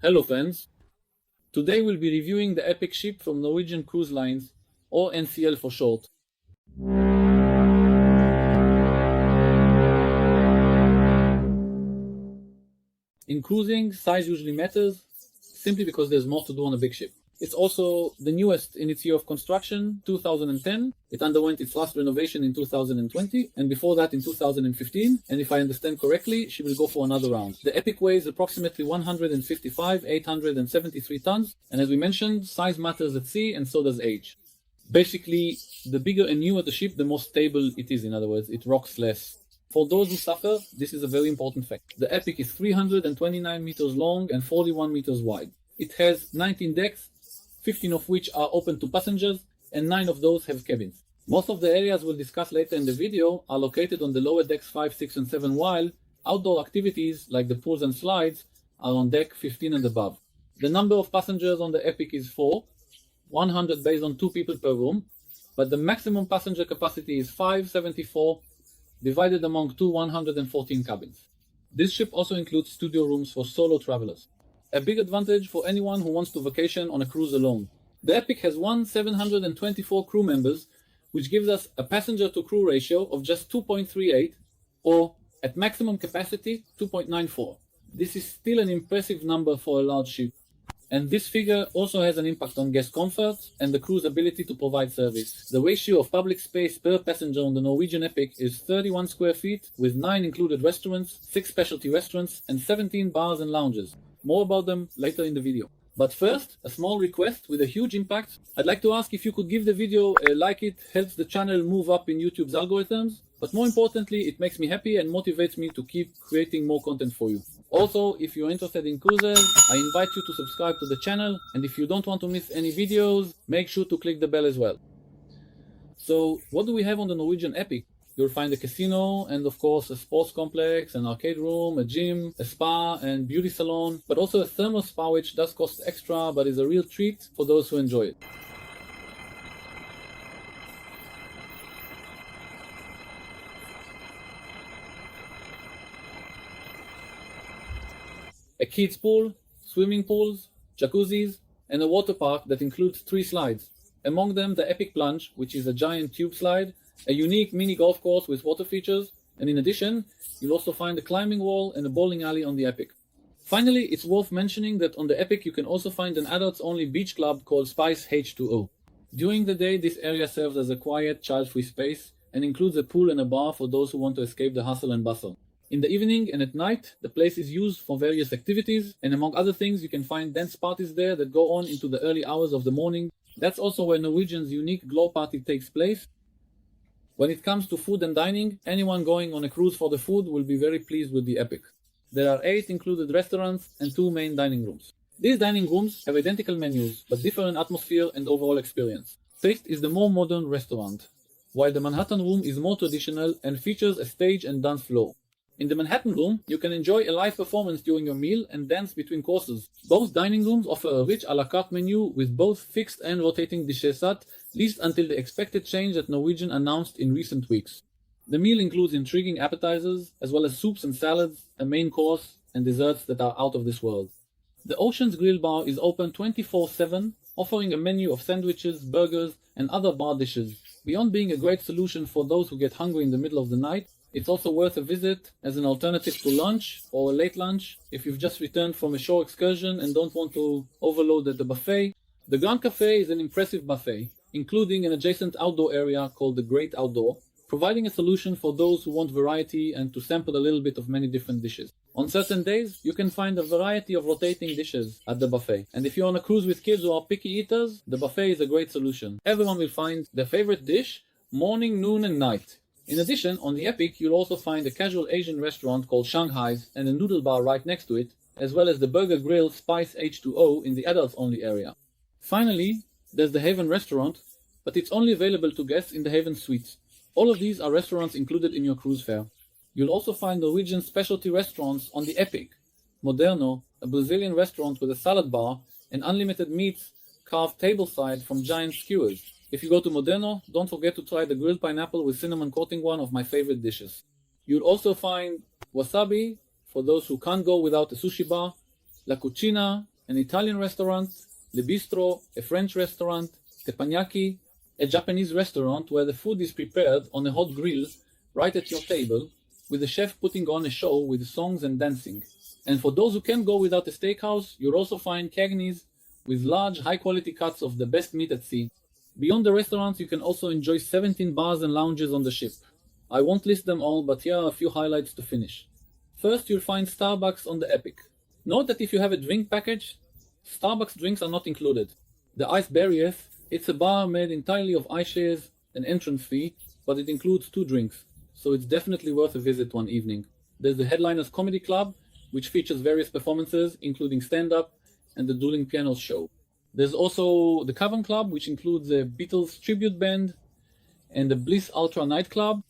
Hello friends, today we'll be reviewing the Epic ship from Norwegian Cruise Lines, or NCL for short. In cruising, size usually matters, simply because there's more to do on a big ship. It's also the newest in its year of construction, 2010. It underwent its last renovation in 2020, and before that in 2015, and if I understand correctly, she will go for another round. The Epic weighs approximately 873 tons, and as we mentioned, size matters at sea, and so does age. Basically, the bigger and newer the ship, the more stable it is. In other words, it rocks less. For those who suffer, this is a very important fact. The Epic is 329 meters long and 41 meters wide. It has 19 decks, 15 of which are open to passengers, and 9 of those have cabins. Most of the areas we'll discuss later in the video are located on the lower decks 5, 6, and 7, while outdoor activities like the pools and slides are on deck 15 and above. The number of passengers on the Epic is 4, 100 based on 2 people per room, but the maximum passenger capacity is 574, divided among 114 cabins. This ship also includes studio rooms for solo travelers. A big advantage for anyone who wants to vacation on a cruise alone. The Epic has 724 crew members, which gives us a passenger to crew ratio of just 2.38, or at maximum capacity 2.94. This is still an impressive number for a large ship, and this figure also has an impact on guest comfort and the crew's ability to provide service. The ratio of public space per passenger on the Norwegian Epic is 31 square feet, with 9 included restaurants, 6 specialty restaurants, and 17 bars and lounges. More about them later in the video. But first, a small request with a huge impact. I'd like to ask if you could give the video a like. It helps the channel move up in YouTube's algorithms, but more importantly, it makes me happy and motivates me to keep creating more content for you. Also, if you're interested in cruises, I invite you to subscribe to the channel, and if you don't want to miss any videos, make sure to click the bell as well. So, what do we have on the Norwegian Epic? You'll find a casino and of course a sports complex, an arcade room, a gym, a spa and beauty salon, but also a thermal spa which does cost extra but is a real treat for those who enjoy it. A kids pool, swimming pools, jacuzzis, and a water park that includes 3 slides. Among them the Epic Plunge, which is a giant tube slide, a unique mini golf course with water features, and in addition, you'll also find a climbing wall and a bowling alley on the Epic. Finally, it's worth mentioning that on the Epic you can also find an adults-only beach club called Spice H2O. During the day, this area serves as a quiet, child-free space and includes a pool and a bar for those who want to escape the hustle and bustle. In the evening and at night, the place is used for various activities, and among other things, you can find dance parties there that go on into the early hours of the morning. That's also where Norwegian's unique glow party takes place. When it comes to food and dining, anyone going on a cruise for the food will be very pleased with the Epic. There are 8 included restaurants and 2 main dining rooms. These dining rooms have identical menus, but differ in atmosphere and overall experience. Taste is the more modern restaurant, while the Manhattan room is more traditional and features a stage and dance floor. In the Manhattan room, you can enjoy a live performance during your meal and dance between courses. Both dining rooms offer a rich a la carte menu with both fixed and rotating dishes, at least until the expected change that Norwegian announced in recent weeks. The meal includes intriguing appetizers, as well as soups and salads, a main course, and desserts that are out of this world. The Ocean's Grill Bar is open 24/7, offering a menu of sandwiches, burgers, and other bar dishes. Beyond being a great solution for those who get hungry in the middle of the night, it's also worth a visit as an alternative to lunch or a late lunch if you've just returned from a shore excursion and don't want to overload at the buffet. The Grand Cafe is an impressive buffet, including an adjacent outdoor area called the Great Outdoor, providing a solution for those who want variety and to sample a little bit of many different dishes. On certain days, you can find a variety of rotating dishes at the buffet, and if you're on a cruise with kids who are picky eaters, the buffet is a great solution. Everyone will find their favorite dish morning, noon, and night. In addition, on the Epic, you'll also find a casual Asian restaurant called Shanghai's and a noodle bar right next to it, as well as the burger grill Spice H2O in the adults-only area. Finally, there's the Haven restaurant, but it's only available to guests in the Haven suites. All of these are restaurants included in your cruise fare. You'll also find Norwegian specialty restaurants on the Epic. Moderno, a Brazilian restaurant with a salad bar, and unlimited meats carved tableside from giant skewers. If you go to Moderno, don't forget to try the grilled pineapple with cinnamon coating, one of my favorite dishes. You'll also find wasabi for those who can't go without a sushi bar, la cucina, an Italian restaurant, Le Bistro, a French restaurant, teppanyaki, a Japanese restaurant where the food is prepared on a hot grill right at your table, with the chef putting on a show with songs and dancing. And for those who can't go without a steakhouse, you'll also find Cagney's with large, high-quality cuts of the best meat at sea. Beyond the restaurants, you can also enjoy 17 bars and lounges on the ship. I won't list them all, but here are a few highlights to finish. First, you'll find Starbucks on the Epic. Note that if you have a drink package, Starbucks drinks are not included. The Ice Barriers, it's a bar made entirely of iShares, an entrance fee, but it includes 2 drinks, so it's definitely worth a visit one evening. There's the Headliners Comedy Club, which features various performances, including stand-up and the Dueling Pianos show. There's also the Cavern Club, which includes a Beatles tribute band, and the Bliss Ultra nightclub.